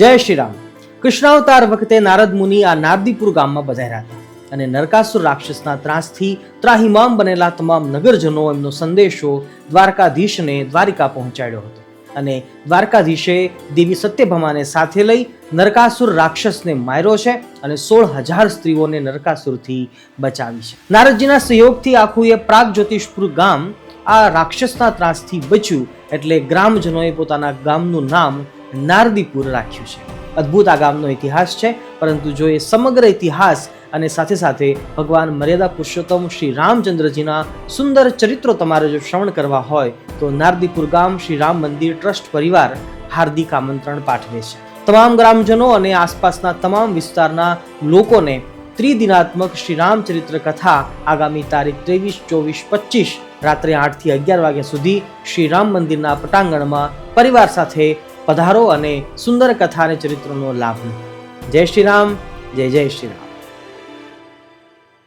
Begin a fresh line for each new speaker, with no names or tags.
જય શ્રી રામ. કૃષ્ણાવતાર વખતે નારદ મુનિ આ નારદીપુર ગામમાં પધાર્યા હતા અને નરકાસુર રાક્ષસના ત્રાસથી ત્રાહિમામ બનેલા તમામ નગરજનો એમનો સંદેશો દ્વારકાધીશને દ્વારિકા પહોંચાડ્યો હતો અને દ્વારકાધીશે દેવી સત્યભામાને સાથે લઈ નરકાસુર રાક્ષસને માર્યો છે અને 16,000 સ્ત્રીઓને નરકાસુરથી બચાવી છે. નારદજીના સહયોગથી આખું એ પ્રાગ જ્યોતિષપુર ગામ આ રાક્ષસના ત્રાસથી બચ્યું, એટલે ગ્રામજનોએ પોતાના ગામનું નામ નારદીપુર રાખ્યું છે. અદ્ભુત આ ગામનો ઇતિહાસ છે, પરંતુ જો એ સમગ્ર ઇતિહાસ અને સાથે સાથે ભગવાન મર્યાદા પુરુષોત્તમ શ્રી રામચંદ્રજીના સુંદર ચરિત્રો તમારે જો શ્રવણ કરવા હોય તો નારદીપુર ગામ શ્રી રામ મંદિર ટ્રસ્ટ પરિવાર હાર્દિક આમંત્રણ પાઠવે છે. તમામ ગ્રામજનો અને આસપાસના તમામ વિસ્તારના લોકોને ત્રિદિનાત્મક શ્રી રામચરિત્ર કથા આગામી તારીખ 23, 24, 25 રાત્રે 8 થી 11 વાગ્યા સુધી શ્રી રામ મંદિરના પટાંગણમાં પરિવાર સાથે પધારો અને સુંદર કથા અને ચરિત્રનો લાભ લો. જય શ્રી રામ, જય જય શ્રી રામ.